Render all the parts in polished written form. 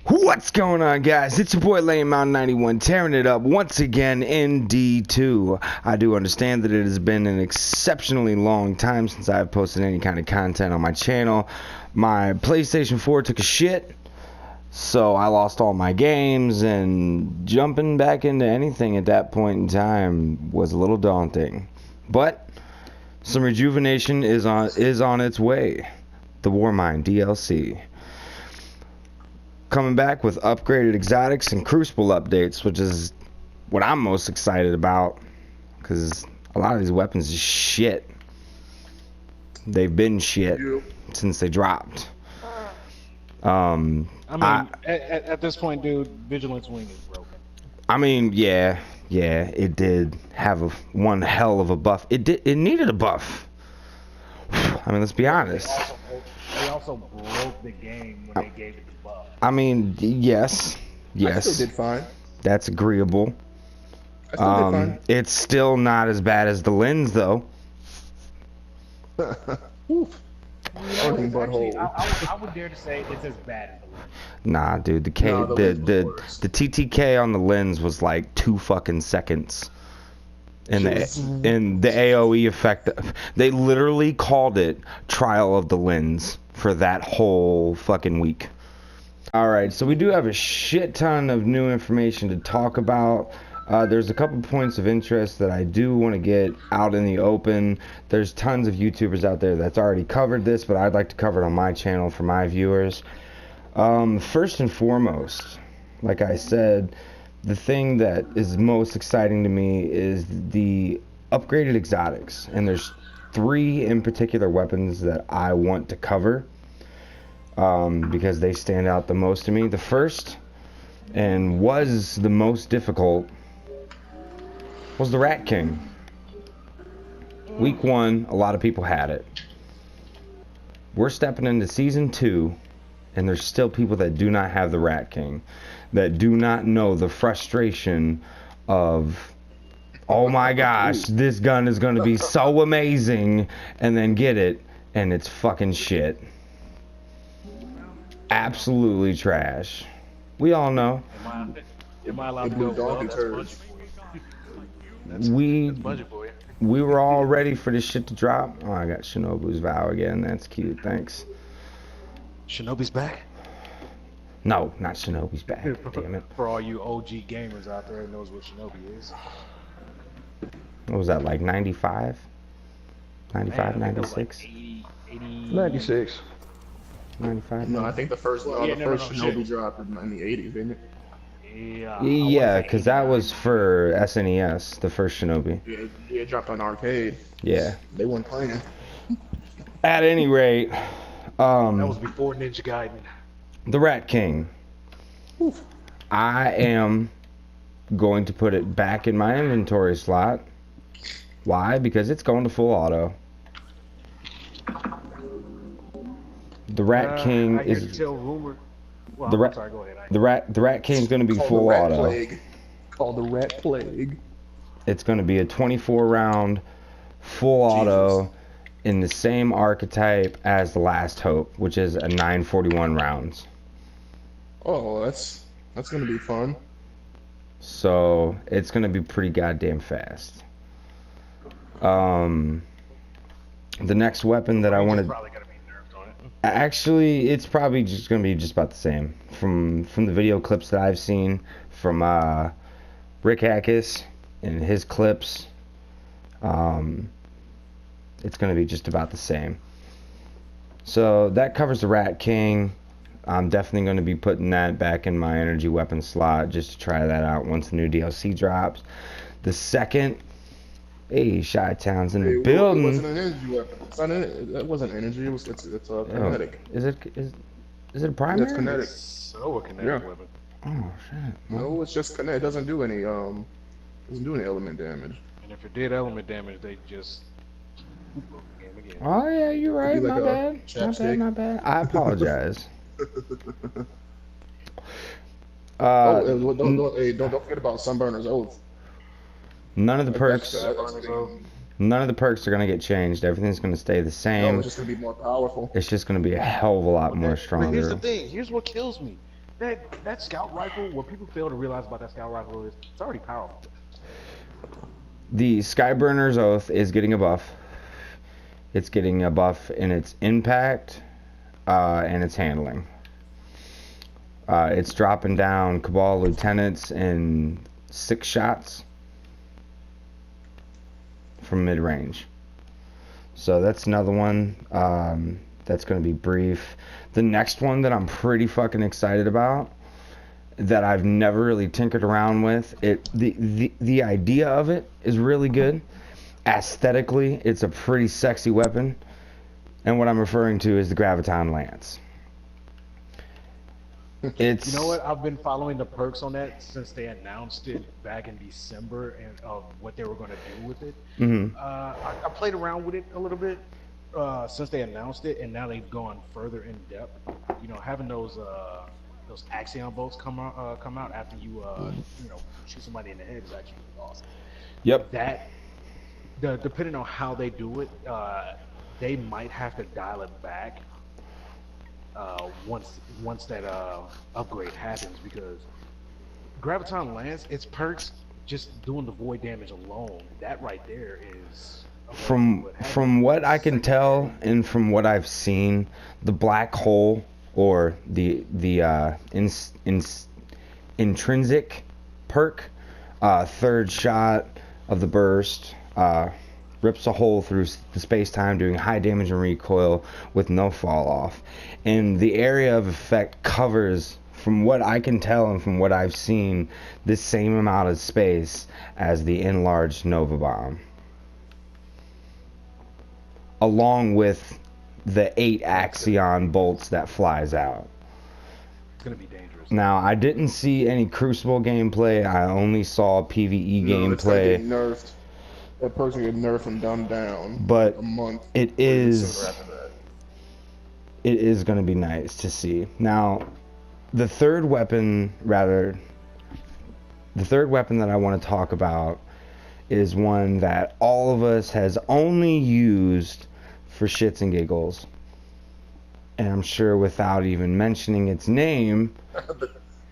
What's going on, guys? It's your boy Lane Mountain 91 tearing it up once again in D2. I do understand that it has been an exceptionally long time since I've posted any kind of content on my channel. My PlayStation 4 took a shit, so I lost all my games, and jumping back into anything at that point in time was a little daunting. But some rejuvenation is on its way. The Warmind DLC. Coming back with upgraded exotics and crucible updates, which is what I'm most excited about, because a lot of these weapons is shit. They've been shit since they dropped. I mean, at this point, dude, Vigilance Wing is broken. I mean, yeah, it did have one hell of a buff. It needed a buff. I mean, let's be honest. They also broke the game when they gave it the buff. I mean, yes. I still did fine. That's agreeable. I still did fine. It's still not as bad as the lens, though. Oof. Actually, I would dare to say it's as bad as the lens. Nah, dude, the TTK on the lens was like 2 fucking seconds. And the AoE effect, they literally called it Trial of the Lens for that whole fucking week. Alright, so we do have a shit ton of new information to talk about. There's a couple points of interest that I do want to get out in the open. There's tons of YouTubers out there that's already covered this, but I'd like to cover it on my channel for my viewers. First and foremost, like I said, the thing that is most exciting to me is the upgraded exotics, and there's 3 in particular weapons that I want to cover because they stand out the most to me. The first, and was the most difficult, was the Rat King. Week 1, a lot of people had it. We're stepping into Season 2, and there's still people that do not have the Rat King, that do not know the frustration of, oh my gosh, this gun is going to be so amazing, and then get it, and it's fucking shit. Absolutely trash. We all know. Am I allowed to go? Well, that's budget for you. That's budget for you. We were all ready for this shit to drop. Oh, I got Shinobu's Vow again. That's cute. Thanks. Shinobi's back? No, not Shinobi's back. Damn it. For all you OG gamers out there that knows what Shinobi is. What was that, like 95? 95, Man, 96? Like 80, 96. 95? No, I think the first Shinobi shit. dropped in the 80s, didn't it? Yeah, because that was for SNES, the first Shinobi. Yeah, it dropped on arcade. Yeah. They weren't playing. At any rate, that was before Ninja Gaiden. the Rat King. Oof. I am going to put it back in my inventory slot. Why? Because it's going to full auto. The Rat King is Tell rumor. Well, the sorry, go ahead. the Rat King is going to be full auto. Plague. Called the Rat Plague. It's going to be a 24 round full auto in the same archetype as the Last Hope, which is a 941 rounds. Oh, that's gonna be fun. So it's going to be pretty goddamn fast. The next weapon that I wanted. Probably gonna be nerfed on it. Actually, it's probably just going to be just about the same. From the video clips that I've seen from Rick Hackis and his clips, it's going to be just about the same. So that covers the Rat King. I'm definitely going to be putting that back in my energy weapon slot just to try that out once the new DLC drops. The second, hey, Chi-Town's in the building. It wasn't an energy weapon. It wasn't energy. It's kinetic. Is it a primary? It's kinetic. So a kinetic weapon. Oh shit. No, it's just kinetic. It doesn't do any element damage. And if it did element damage, they just broke the game again. Oh yeah, you're right. Like My bad. chapstick. My bad. I apologize. Don't forget about Sunburner's Oath. None of the perks. None of the perks are gonna get changed. Everything's gonna stay the same. No, it's just gonna be more powerful. It's just gonna be a hell of a lot more stronger. But here's the thing. Here's what kills me. That scout rifle. What people fail to realize about that scout rifle is it's already powerful. The Skyburner's Oath is getting a buff. It's getting a buff in its impact and its handling. It's dropping down Cabal Lieutenants in 6 shots from mid-range. So that's another one that's going to be brief. The next one that I'm pretty fucking excited about, that I've never really tinkered around with, the idea of it is really good. Aesthetically, it's a pretty sexy weapon, and what I'm referring to is the Graviton Lance. It's, you know what? I've been following the perks on that since they announced it back in December and of what they were going to do with it. Mm-hmm. I played around with it a little bit since they announced it, and now they've gone further in depth. You know, having those Axion bolts come out after you shoot somebody in the head is actually awesome. Yep. Depending on how they do it, they might have to dial it back once that upgrade happens, because Graviton Lance, its perks, just doing the void damage alone, that right there is from what I can tell and from what I've seen, the black hole or the intrinsic perk, third shot of the burst, rips a hole through the space-time, doing high damage and recoil with no fall off. And the area of effect covers, from what I can tell and from what I've seen, the same amount of space as the enlarged Nova Bomb, along with the 8 Axion bolts that flies out. It's gonna be dangerous. Now, I didn't see any Crucible gameplay. I only saw PvE gameplay. Nerfed. That person get nerfed and dumbed down. But a month. It is going to be nice to see. Now, the third weapon that I want to talk about is one that all of us has only used for shits and giggles. And I'm sure without even mentioning its name,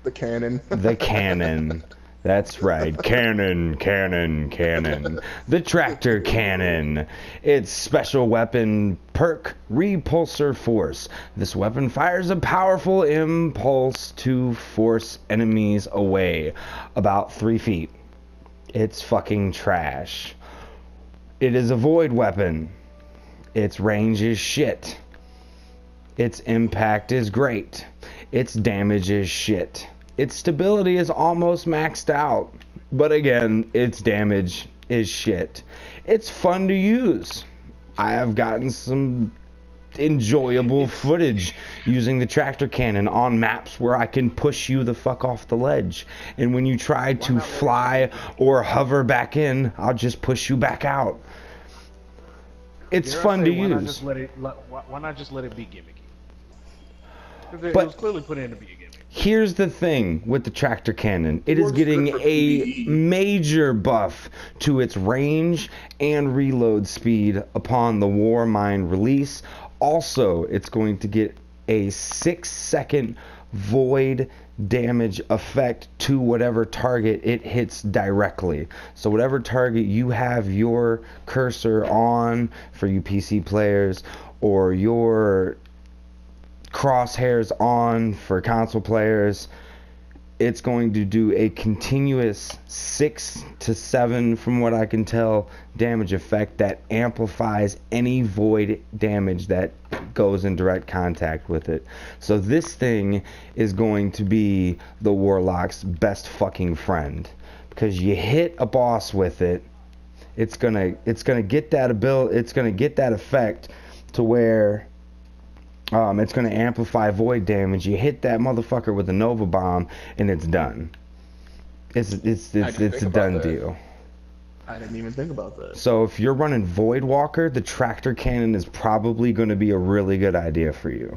the cannon. The cannon. That's right. Cannon. The tractor cannon. Its special weapon perk, Repulsor Force. This weapon fires a powerful impulse to force enemies away about 3 feet. It's fucking trash. It is a void weapon. Its range is shit. Its impact is great. Its damage is shit. Its stability is almost maxed out, but again, its damage is shit. It's fun to use. I have gotten some enjoyable footage using the tractor cannon on maps where I can push you the fuck off the ledge. And when you try to fly or hover back in, I'll just push you back out. It's fun to use. Why not just let it be gimmicky? It But was clearly put in to be a gimmick. here's the thing with the tractor cannon. It is getting a major buff to its range and reload speed upon the Warmind release. Also, it's going to get a 6-second void damage effect to whatever target it hits directly. So whatever target you have your cursor on, for you PC players, or your crosshairs on for console players, it's going to do a continuous 6 to 7, from what I can tell, damage effect that amplifies any void damage that goes in direct contact with it. So this thing is going to be the Warlock's best fucking friend, because you hit a boss with it, it's gonna get that effect to where it's going to amplify void damage. You hit that motherfucker with a Nova Bomb, and it's done. It's a done deal. I didn't even think about that. So if you're running Void Walker, the tractor cannon is probably going to be a really good idea for you.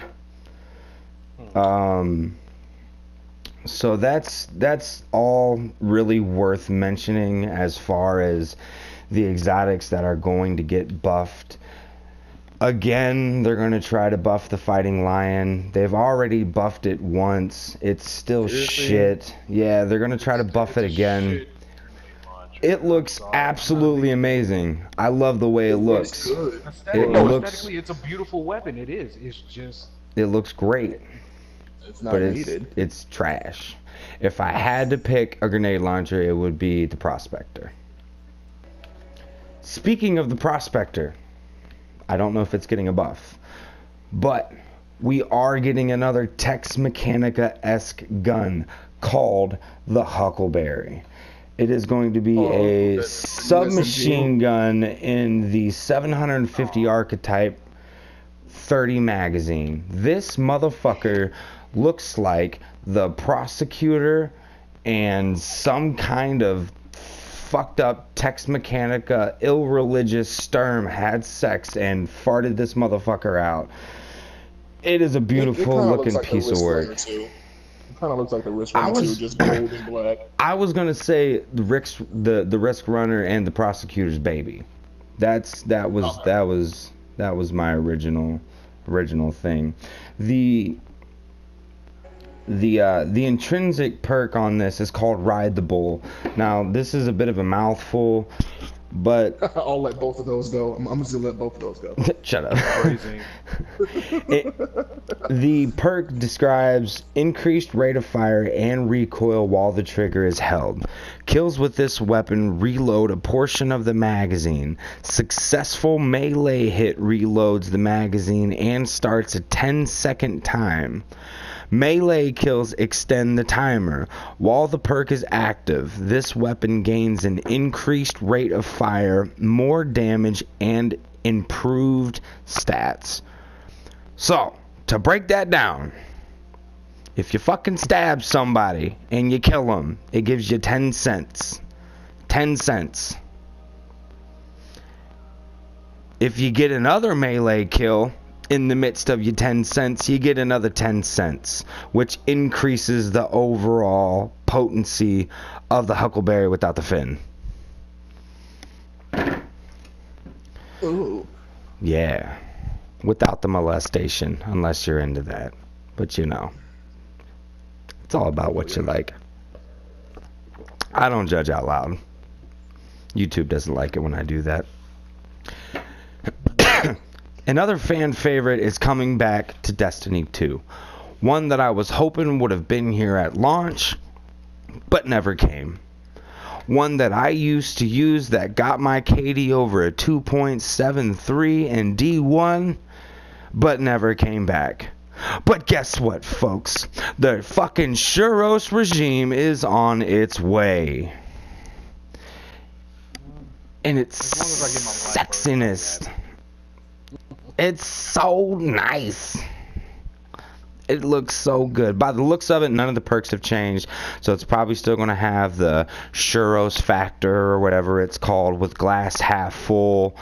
So that's all really worth mentioning as far as the exotics that are going to get buffed. Again, they're going to try to buff the Fighting Lion. They've already buffed it once. It's still shit. Yeah, they're going to try to buff it again. It looks absolutely amazing. I love the way it looks. Aesthetically, it's a beautiful weapon. It is. It's just... It looks great. It's not but needed. It's trash. If I had to pick a grenade launcher, it would be the Prospector. Speaking of the Prospector, I don't know if it's getting a buff, but we are getting another Tex Mechanica-esque gun called the Huckleberry. It is going to be a submachine gun in the 750 archetype 30 magazine. This motherfucker looks like the Prosecutor and some kind of fucked up Tex Mechanica ill-religious Sturm had sex and farted this motherfucker out. It is a beautiful looking piece of work. It kind of looks like the Risk Runner 2, just gold and black. I was gonna say the Risk Runner and the Prosecutor's baby. That was my original thing. The intrinsic perk on this is called Ride the Bull. Now, this is a bit of a mouthful, but... I'll let both of those go. I'm just going to let both of those go. Shut up. The perk describes increased rate of fire and recoil while the trigger is held. Kills with this weapon reload a portion of the magazine. Successful melee hit reloads the magazine and starts a 10-second time. Melee kills extend the timer. While the perk is active, this weapon gains an increased rate of fire, more damage, and improved stats. So, to break that down, if you fucking stab somebody and you kill them, it gives you 10 cents. 10 cents. If you get another melee kill in the midst of your 10 cents, you get another 10 cents, which increases the overall potency of the Huckleberry without the fin. Ooh. Yeah. Without the molestation, unless you're into that. But you know, it's all about what you like. I don't judge out loud. YouTube doesn't like it when I do that. Another fan favorite is coming back to Destiny 2. One that I was hoping would have been here at launch, but never came. One that I used to use that got my KD over a 2.73 in D1, but never came back. But guess what, folks? The fucking Shuros regime is on its way. And its sexiness. It's so nice. It looks so good. By the looks of it, none of the perks have changed. So it's probably still going to have the Shuros factor or whatever it's called with glass half full.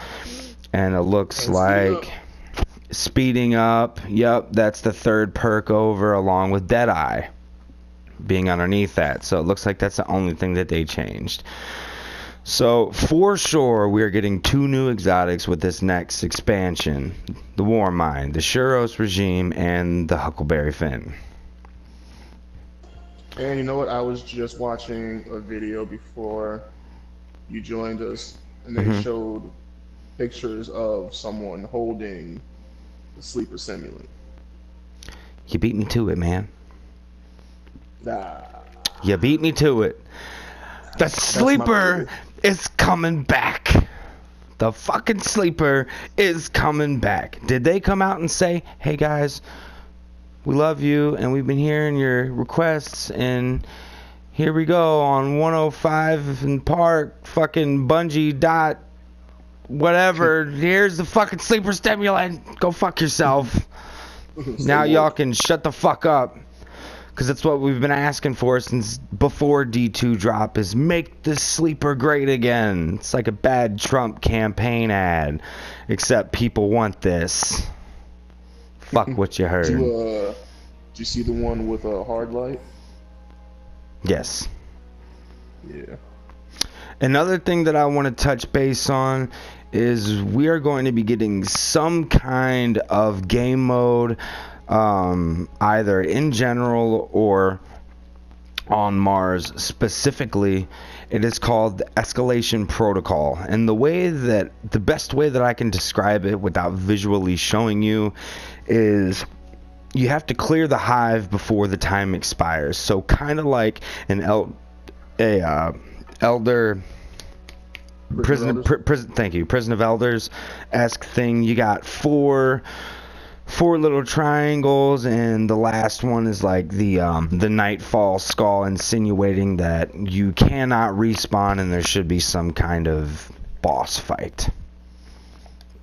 And it looks like speeding up. Yep, that's the third perk over along with Deadeye being underneath that. So it looks like that's the only thing that they changed. So, for sure, we're getting 2 new exotics with this next expansion. The Warmind, the Shuros regime, and the Huckleberry Fin. And you know what? I was just watching a video before you joined us, and they showed pictures of someone holding the Sleeper Simulant. You beat me to it, man. Nah. You beat me to it. The Sleeper is coming back. The fucking Sleeper is coming back. Did they come out and say, hey guys, we love you and we've been hearing your requests and here we go on 105 in Park, fucking Bungie dot whatever, here's the fucking Sleeper stimulant, go fuck yourself. Now y'all can shut the fuck up. Because that's what we've been asking for since before D2 drop, is make the Sleeper great again. It's like a bad Trump campaign ad, except people want this. Fuck what you heard. Did you see the one with a hard light? Yes. Yeah. Another thing that I want to touch base on is we are going to be getting some kind of game mode, either in general or on Mars specifically. It is called the Escalation Protocol, and the best way that I can describe it without visually showing you is you have to clear the hive before the time expires. So kind of like an elder prison thank you, Prison of Elders-esque thing. You got four little triangles, and the last one is like the Nightfall skull, insinuating that you cannot respawn and there should be some kind of boss fight.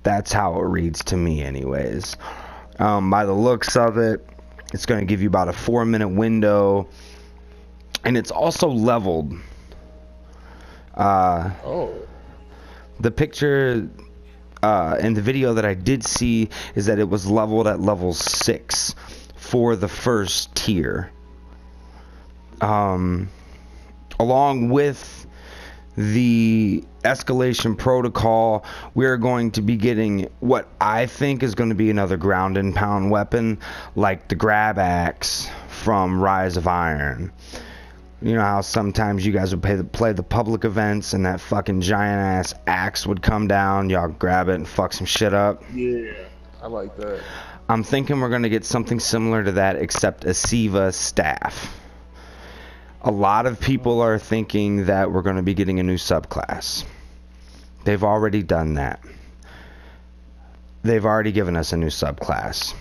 That's how it reads to me anyways. By the looks of it, it's going to give you about a 4-minute window, and it's also leveled. The picture in the video that I did see is that it was leveled at level 6 for the first tier. Along with the Escalation Protocol, we're going to be getting what I think is going to be another ground and pound weapon, like the grab axe from Rise of Iron. You know how sometimes you guys would play the public events and that fucking giant ass axe would come down, y'all grab it and fuck some shit up? Yeah, I like that. I'm thinking we're going to get something similar to that, except a Siva staff. A lot of people are thinking that we're going to be getting a new subclass. They've already done that. They've already given us a new subclass.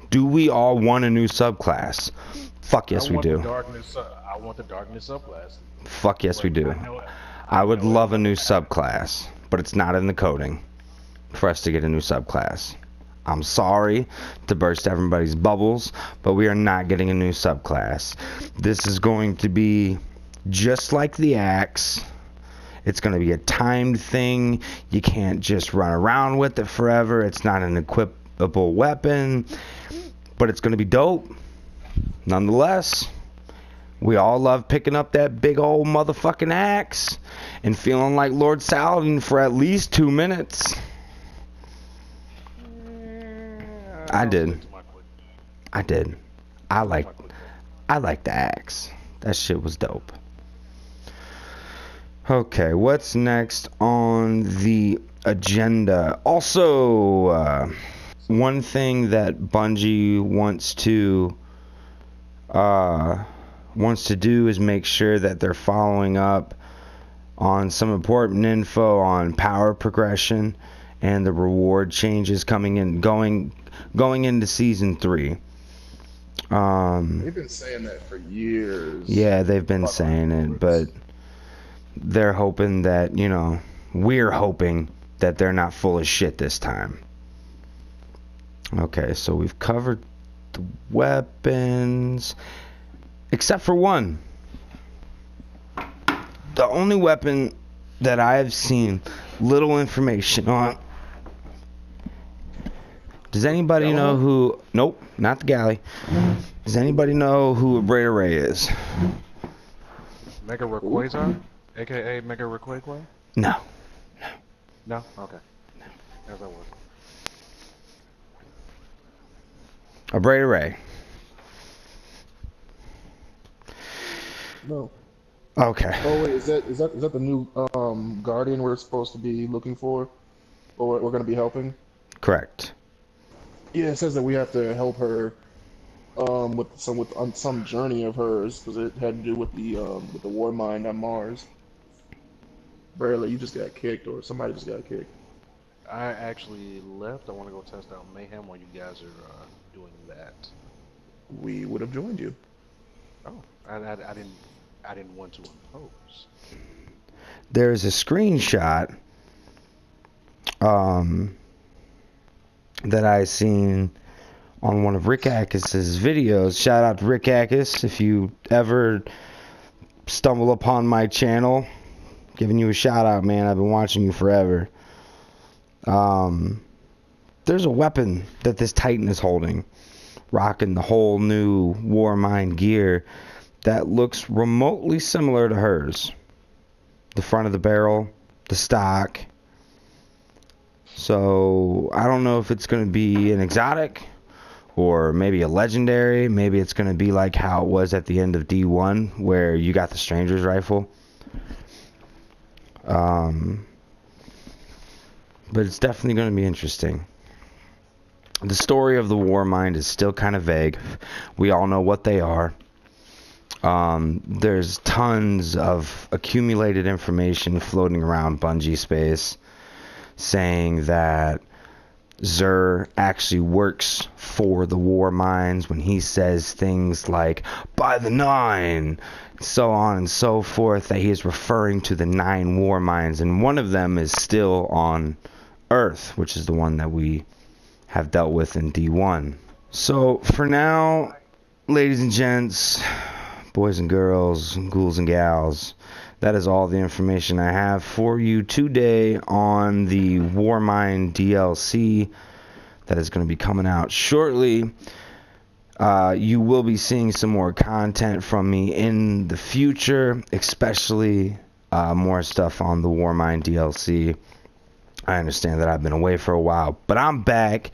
Do we all want a new subclass? Fuck yes, we do. I want the darkness subclass. Fuck yes, we do. I would love a new subclass, but it's not in the coding for us to get a new subclass. I'm sorry to burst everybody's bubbles, but we are not getting a new subclass. This is going to be just like the axe. It's going to be a timed thing. You can't just run around with it forever. It's not an equipable weapon, but it's going to be dope. Nonetheless, we all love picking up that big old motherfucking axe and feeling like Lord Saladin for at least 2 minutes. I did. I like the axe. That shit was dope. Okay, what's next on the agenda? Also, one thing that Bungie wants to do is make sure that they're following up on some important info on power progression and the reward changes coming in, going into season 3. They've been saying that for years. Yeah, they've been saying it, but they're hoping that, we're hoping that they're not full of shit this time. Okay, so we've covered the weapons, except for one. The only weapon that I've seen little information on. Does anybody know who... Nope, not the galley. Does anybody know who a Braid Array is? Mega Rayquaza? AKA Mega Rayquaza? No. No? Okay. How's that work? A Braid Array. No. Okay. Oh wait, is that the new Guardian we're supposed to be looking for, or we're going to be helping? Correct. Yeah, it says that we have to help her with some journey of hers, because it had to do with the Warmind on Mars. Barely, you just got kicked, or somebody just got kicked. I actually left. I want to go test out Mayhem while you guys are doing that. We would have joined you. Oh, I didn't want to impose. There's a screenshot that I seen on one of Rick Ackis's videos. Shout out to Rick Ackis if you ever stumble upon my channel. Giving you a shout out, man. I've been watching you forever. There's a weapon that this Titan is holding, rocking the whole new Warmind gear, that looks remotely similar to hers. The front of the barrel, the stock. So I don't know if it's going to be an exotic or maybe a legendary. Maybe it's going to be like how it was at the end of D1 where you got the stranger's rifle. But it's definitely going to be interesting. The story of the Warmind is still kind of vague. We all know what they are. There's tons of accumulated information floating around Bungie space saying that Xur actually works for the Warminds when he says things like, by the 9, so on and so forth, that he is referring to the 9 Warminds, and one of them is still on Earth, which is the one that we have dealt with in D1. So for now, ladies and gents, boys and girls, ghouls and gals, that is all the information I have for you today on the Warmind DLC that is going to be coming out shortly. You will be seeing some more content from me in the future, especially more stuff on the Warmind DLC. I understand that I've been away for a while, but I'm back.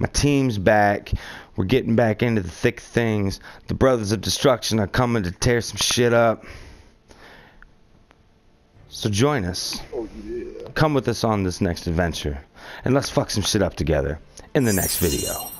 My team's back. We're getting back into the thick things. The Brothers of Destruction are coming to tear some shit up. So join us. Oh, yeah. Come with us on this next adventure, and let's fuck some shit up together in the next video.